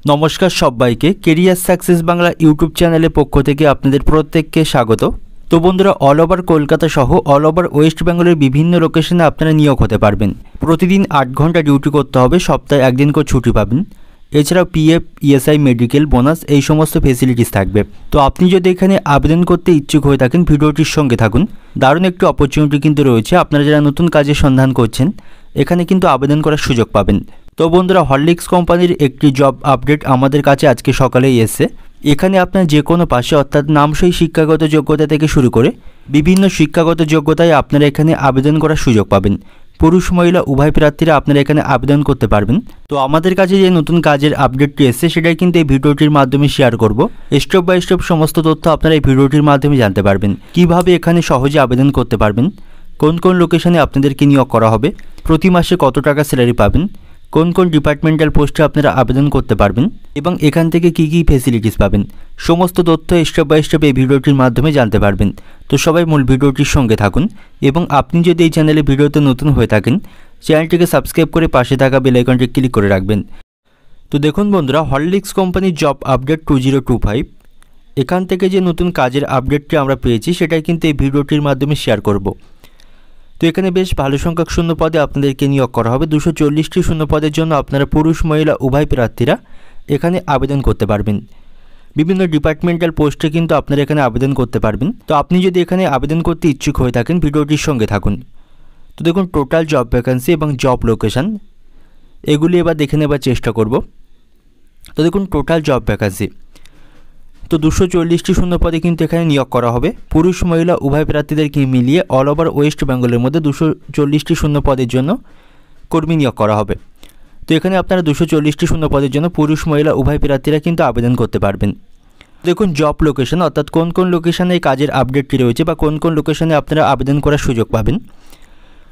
নমস্কার সবাইকে career success Bangla YouTube চ্যানেলের পক্ষ থেকে আপনাদের প্রত্যেককে স্বাগত। তো বন্ধুরা, অল ওভার কলকাতা সহ অল ওভার ওয়েস্ট বেঙ্গলের বিভিন্ন লোকেশনে আপনারা নিয়োগ হতে পারবেন। প্রতিদিন 8 ঘন্টা ডিউটি করতে হবে, সপ্তাহে একদিন করে ছুটি পাবেন। এছাড়াও পিএফ, ইএসআই, মেডিকেল, বোনাস এই সমস্ত ফেসিলিটিস থাকবে। তো আপনি যদি এখানে আবেদন করতে ইচ্ছুক হয়ে থাকেন, ভিডিওটির সঙ্গে থাকুন। দারুণ একটি অপরচুনিটি কিন্তু রয়েছে। আপনারা যারা নতুন কাজের সন্ধান করছেন, এখানে কিন্তু আবেদন করার সুযোগ পাবেন। তো বন্ধুরা, হরলিক্স কোম্পানির একটি জব আপডেট আমাদের কাছে আজকে সকালেই এসেছে। এখানে আপনার যে কোনো পাশে অর্থাৎ নামসই শিক্ষাগত যোগ্যতা থেকে শুরু করে বিভিন্ন শিক্ষাগত যোগ্যতায় আপনারা এখানে আবেদন করার সুযোগ পাবেন। পুরুষ মহিলা উভয় প্রার্থীরা আপনারা এখানে আবেদন করতে পারবেন। তো আমাদের কাছে যে নতুন কাজের আপডেটটি এসেছে সেটাই কিন্তু এই ভিডিওটির মাধ্যমে শেয়ার করব। স্টেপ বাই স্টেপ সমস্ত তথ্য আপনারা এই ভিডিওটির মাধ্যমে জানতে পারবেন। কিভাবে এখানে সহজে আবেদন করতে পারবেন, কোন কোন লোকেশনে আপনাদেরকে নিয়োগ করা হবে, প্রতি মাসে কত টাকা স্যালারি পাবেন, কোন কোন ডিপার্টমেন্টাল পোস্টে আপনারা আবেদন করতে পারবেন এবং এখান থেকে কী কী ফেসিলিটিস পাবেন, সমস্ত তথ্য স্টেপ বাই স্টেপ এই ভিডিওটির মাধ্যমে জানতে পারবেন। তো সবাই মূল ভিডিওটির সঙ্গে থাকুন এবং আপনি যদি এই চ্যানেলে ভিডিওতে নতুন হয়ে থাকেন, চ্যানেলটিকে সাবস্ক্রাইব করে পাশে থাকা বেল আইকনটি ক্লিক করে রাখবেন। তো দেখুন বন্ধুরা, হরলিক্স কোম্পানির জব আপডেট 2025, এখান থেকে যে নতুন কাজের আপডেটটি আমরা পেয়েছি সেটাই কিন্তু এই ভিডিওটির মাধ্যমে শেয়ার করব। তো এখানে বেশ ভালো সংখ্যক শূন্য পদে আপনাদেরকে নিয়োগ করা হবে। 240টি শূন্য পদের জন্য আপনারা পুরুষ মহিলা উভয় প্রার্থীরা এখানে আবেদন করতে পারবেন। বিভিন্ন ডিপার্টমেন্টাল পোস্টে কিন্তু আপনারা এখানে আবেদন করতে পারবেন। তো আপনি যদি এখানে আবেদন করতে ইচ্ছুক হয়ে থাকেন, ভিডিওটির সঙ্গে থাকুন। তো দেখুন, টোটাল জব ভ্যাকেন্সি এবং জব লোকেশান এগুলি এবার দেখে নেবার চেষ্টা করব। তো দেখুন, টোটাল জব ভ্যাকেন্সি তো 240টি শূন্য পদে কিন্তু এখানে নিয়োগ করা হবে। পুরুষ মহিলা উভয় প্রার্থীদেরকে মিলিয়ে অল ওভার ওয়েস্ট বেঙ্গলের মধ্যে 240টি শূন্য পদের জন্য কর্মী নিয়োগ করা হবে। তো এখানে আপনারা 240টি শূন্য পদের জন্য পুরুষ মহিলা উভয় প্রার্থীরা কিন্তু আবেদন করতে পারবেন। দেখুন, জব লোকেশন অর্থাৎ কোন কোন লোকেশনে এই কাজের আপডেটটি রয়েছে বা কোন কোন লোকেশনে আপনারা আবেদন করার সুযোগ পাবেন।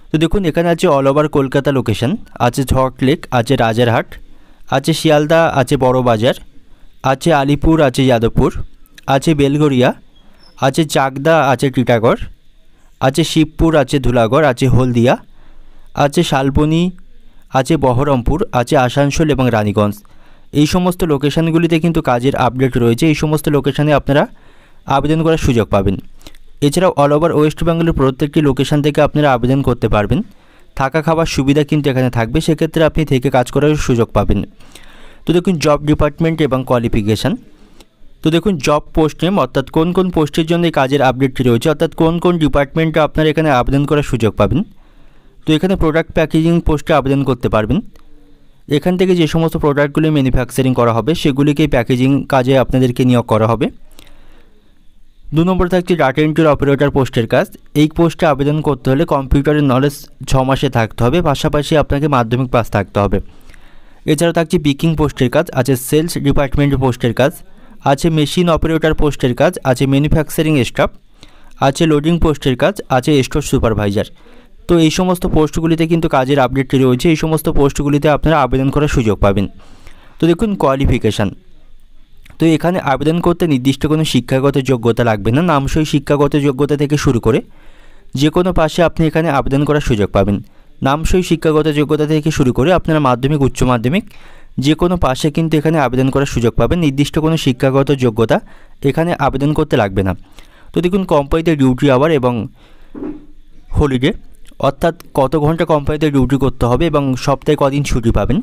তো দেখুন, এখানে আছে অল ওভার কলকাতা লোকেশন, আছে সল্টলেক, আছে রাজারহাট, আছে শিয়ালদা, আছে বড়বাজার, আছে আলিপুর, আছে যাদবপুর, আছে বেলগড়িয়া, আছে চাকদা, আছে টিটাগড়, আছে শিবপুর, আছে ধুলাগড়, আছে হলদিয়া, আছে শালবনী, আছে বহরমপুর, আছে আসানসোল এবং রানীগঞ্জ। এই সমস্ত লোকেশানগুলিতে কিন্তু কাজের আপডেট রয়েছে। এই সমস্ত লোকেশানে আপনারা আবেদন করার সুযোগ পাবেন। এছাড়াও অল ওভার ওয়েস্ট বেঙ্গলের প্রত্যেকটি লোকেশান থেকে আপনারা আবেদন করতে পারবেন। থাকা খাবার সুবিধা কিন্তু এখানে থাকবে, সেক্ষেত্রে আপনি থেকে কাজ করার সুযোগ পাবেন। তো দেখুন, জব ডিপার্টমেন্ট এবং কোয়ালিফিকেশান। তো দেখুন, জব পোস্ট নেম অর্থাৎ কোন কোন পোস্টের জন্য এই কাজের আপডেটটি রয়েছে, অর্থাৎ কোন কোন ডিপার্টমেন্টে আপনারা এখানে আবেদন করার সুযোগ পাবেন। তো এখানে প্রোডাক্ট প্যাকেজিং পোস্টে আবেদন করতে পারবেন। এখান থেকে যে সমস্ত প্রোডাক্টগুলি ম্যানুফ্যাকচারিং করা হবে সেগুলিকে প্যাকেজিং কাজে আপনাদেরকে নিয়োগ করা হবে। 2 নম্বর থাকছে ডাটা এন্ট্রি অপারেটর পোস্টের কাজ। এই পোস্টে আবেদন করতে হলে কম্পিউটারের নলেজ 6 মাসে থাকতে হবে, পাশাপাশি আপনাকে মাধ্যমিক পাস থাকতে হবে। এছাড়াও থাকছে পিকিং পোস্টের কাজ, আছে সেলস ডিপার্টমেন্টের পোস্টের কাজ, আছে মেশিন অপারেটর পোস্টের কাজ, আছে ম্যানুফ্যাকচারিং স্টাফ, আছে লোডিং পোস্টের কাজ, আছে স্টোর সুপারভাইজার। তো এই সমস্ত পোস্টগুলিতে কিন্তু কাজের আপডেটটি রয়েছে। এই সমস্ত পোস্টগুলিতে আপনারা আবেদন করার সুযোগ পাবেন। তো দেখুন, কোয়ালিফিকেশান। তো এখানে আবেদন করতে নির্দিষ্ট কোনো শিক্ষাগত যোগ্যতা লাগবে না। নামসই শিক্ষাগত যোগ্যতা থেকে শুরু করে যে কোনো পাশে আপনি এখানে আবেদন করার সুযোগ পাবেন। নামসই শিক্ষাগত যোগ্যতা থেকে শুরু করে আপনারা মাধ্যমিক, উচ্চ মাধ্যমিক যে কোনো পাশে কিন্তু এখানে আবেদন করার সুযোগ পাবেন। নির্দিষ্ট কোনো শিক্ষাগত যোগ্যতা এখানে আবেদন করতে লাগবে না। তো দেখুন, কোম্পানিতে ডিউটি আওয়ার এবং হলিডে অর্থাৎ কত ঘন্টা কোম্পানিতে ডিউটি করতে হবে এবং সপ্তাহে কদিন ছুটি পাবেন।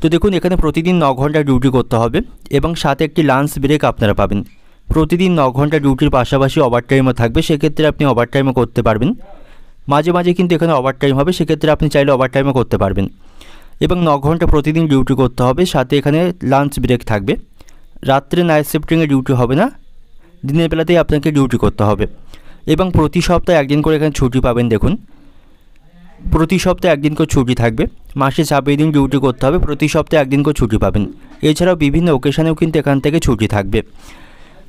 তো দেখুন, এখানে প্রতিদিন 9 ঘন্টা ডিউটি করতে হবে এবং সাথে একটি লাঞ্চ ব্রেক আপনারা পাবেন। প্রতিদিন 9 ঘন্টা ডিউটির পাশাপাশি ওভারটাইমও থাকবে, সেক্ষেত্রে আপনি ওভারটাইমও করতে পারবেন। মাঝে মাঝে কিন্তু এখানে ওভারটাইম হবে, সেক্ষেত্রে আপনি চাইলে ওভারটাইমও করতে পারবেন। এবং 9 ঘন্টা প্রতিদিন ডিউটি করতে হবে, সাথে এখানে লাঞ্চ ব্রেক থাকবে। রাত্রে নাইট শিফটিংয়ে ডিউটি হবে না, দিনের বেলাতেই আপনাকে ডিউটি করতে হবে। এবং প্রতি সপ্তাহে একদিন করে এখানে ছুটি পাবেন। দেখুন, প্রতি সপ্তাহে একদিন করে ছুটি থাকবে। মাসে 26 দিন ডিউটি করতে হবে, প্রতি সপ্তাহে একদিন করে ছুটি পাবেন। এছাড়াও বিভিন্ন ওকেশানেও কিন্তু এখান থেকে ছুটি থাকবে।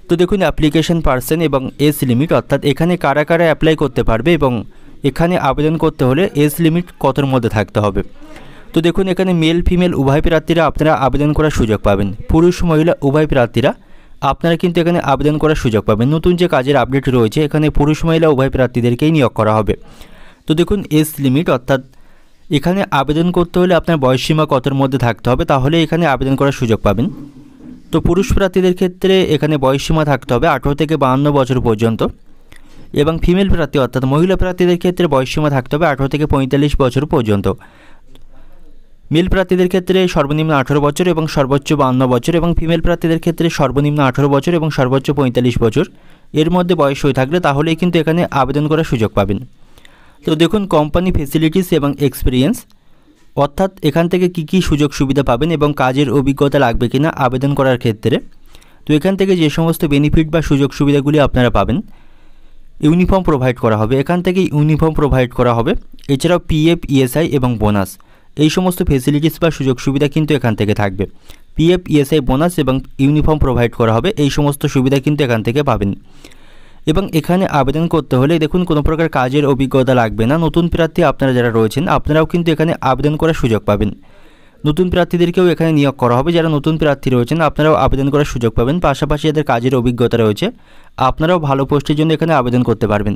তো দেখুন, অ্যাপ্লিকেশন পার্সন এবং এজ লিমিট অর্থাৎ এখানে কারা কারা অ্যাপ্লাই করতে পারবে এবং এখানে আবেদন করতে হলে এজ লিমিট কতর মধ্যে থাকতে হবে। তো দেখুন, এখানে মেল ফিমেল উভয় প্রার্থীরা আপনারা আবেদন করার সুযোগ পাবেন। পুরুষ মহিলা উভয় প্রার্থীরা আপনারা কিন্তু এখানে আবেদন করার সুযোগ পাবেন। নতুন যে কাজের আপডেট রয়েছে, এখানে পুরুষ মহিলা উভয় প্রার্থীদেরকেই নিয়োগ করা হবে। তো দেখুন, এজ লিমিট অর্থাৎ এখানে আবেদন করতে হলে আপনার বয়সসীমা কতর মধ্যে থাকতে হবে, তাহলে এখানে আবেদন করার সুযোগ পাবেন। তো পুরুষ প্রার্থীদের ক্ষেত্রে এখানে বয়সসীমা থাকতে হবে 18 থেকে 52 বছর পর্যন্ত, এবং ফিমেল প্রার্থী অর্থাৎ মহিলা প্রার্থীদের ক্ষেত্রে বয়সসীমা থাকতে হবে 18 থেকে 45 বছর পর্যন্ত। মেল প্রার্থীদের ক্ষেত্রে সর্বনিম্ন 18 বছর এবং সর্বোচ্চ 52 বছর, এবং ফিমেল প্রার্থীদের ক্ষেত্রে সর্বনিম্ন 18 বছর এবং সর্বোচ্চ 45 বছর এর মধ্যে বয়স হয়ে থাকলে তাহলেই কিন্তু এখানে আবেদন করার সুযোগ পাবেন। তো দেখুন কোম্পানি ফেসিলিটিস এবং এক্সপিরিয়েন্স, অর্থাৎ এখান থেকে কি কি সুযোগ সুবিধা পাবেন এবং কাজের অভিজ্ঞতা লাগবে কিনা আবেদন করার ক্ষেত্রে। তো এখান থেকে যে সমস্ত বেনিফিট বা সুযোগ সুবিধাগুলি আপনারা পাবেন, ইউনিফর্ম প্রোভাইড করা হবে, এখান থেকে ইউনিফর্ম প্রোভাইড করা হবে। এছাড়াও পিএফ, ইএসআই এবং বোনাস, এই সমস্ত ফেসিলিটিস বা সুযোগ সুবিধা কিন্তু এখান থেকে থাকবে। পিএফ, ইএসআই, বোনাস এবং ইউনিফর্ম প্রোভাইড করা হবে, এই সমস্ত সুবিধা কিন্তু এখান থেকে পাবেন। এবং এখানে আবেদন করতে হলে দেখুন কোনো প্রকার কাজের অভিজ্ঞতা লাগবে না। নতুন প্রার্থী আপনারা যারা রয়েছেন আপনারাও কিন্তু এখানে আবেদন করার সুযোগ পাবেন। নতুন প্রার্থীদেরকেও এখানে নিয়োগ করা হবে। যারা নতুন প্রার্থী রয়েছেন আপনারাও আবেদন করার সুযোগ পাবেন। পাশাপাশি যাদের কাজের অভিজ্ঞতা রয়েছে আপনারাও ভালো পোস্টের জন্য এখানে আবেদন করতে পারবেন।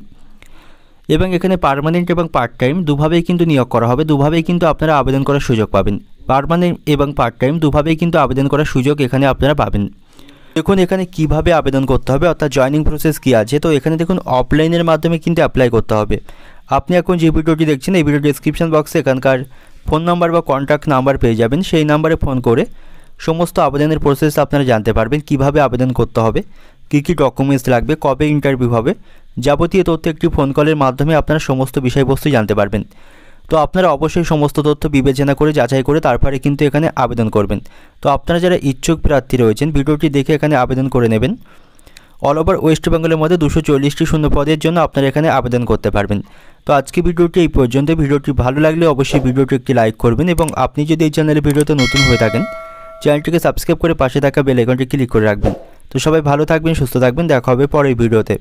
এবং এখানে পার্মানেন্ট এবং পার্ট টাইম দুভাবেই কিন্তু নিয়োগ করা হবে, দুভাবেই কিন্তু আপনারা আবেদন করার সুযোগ পাবেন। পার্মানেন্ট এবং পার্ট টাইম দুভাবেই কিন্তু আবেদন করার সুযোগ এখানে আপনারা পাবেন। দেখুন এখানে কিভাবে আবেদন করতে হবে, অর্থাৎ জয়েনিং প্রসেস কী আছে। তো এখানে দেখুন অফলাইনের মাধ্যমে কিন্তু অ্যাপ্লাই করতে হবে। আপনি এখন যে ভিডিওটি দেখছেন এই ভিডিও ডেসক্রিপশন বক্সে এখানকার ফোন নাম্বার বা কন্ট্যাক্ট নাম্বার পেয়ে যাবেন। সেই নাম্বারে ফোন করে সমস্ত আবেদনের প্রসেস আপনারা জানতে পারবেন, কিভাবে আবেদন করতে হবে, কী কী ডকুমেন্টস লাগবে, কবে ইন্টারভিউ হবে, যাবতীয় তথ্য একটি ফোন কলের মাধ্যমে আপনারা সমস্ত বিষয়বস্তু জানতে পারবেন। তো আপনারা অবশ্যই সমস্ত তথ্য বিবেচনা করে যাচাই করে তারপরে কিন্তু এখানে আবেদন করবেন। তো আপনারা যারা ইচ্ছুক প্রার্থী রয়েছেন ভিডিওটি দেখে এখানে আবেদন করে নেবেন। অল ওভার ওয়েস্ট বেঙ্গলের মধ্যে 240টি শূন্য পদের জন্য আপনারা এখানে আবেদন করতে পারবেন। তো আজকে ভিডিওটি এই পর্যন্ত। ভিডিওটি ভালো লাগলে অবশ্যই ভিডিওটি একটি লাইক করবেন, এবং আপনি যদি এই চ্যানেলের ভিডিওতে নতুন হয়ে থাকেন চ্যানেলটিকে সাবস্ক্রাইব করে পাশে থাকা বেল আইকনটি ক্লিক করে রাখবেন। তো সবাই ভালো থাকবেন, সুস্থ থাকবেন, দেখা হবে পরের ভিডিওতে।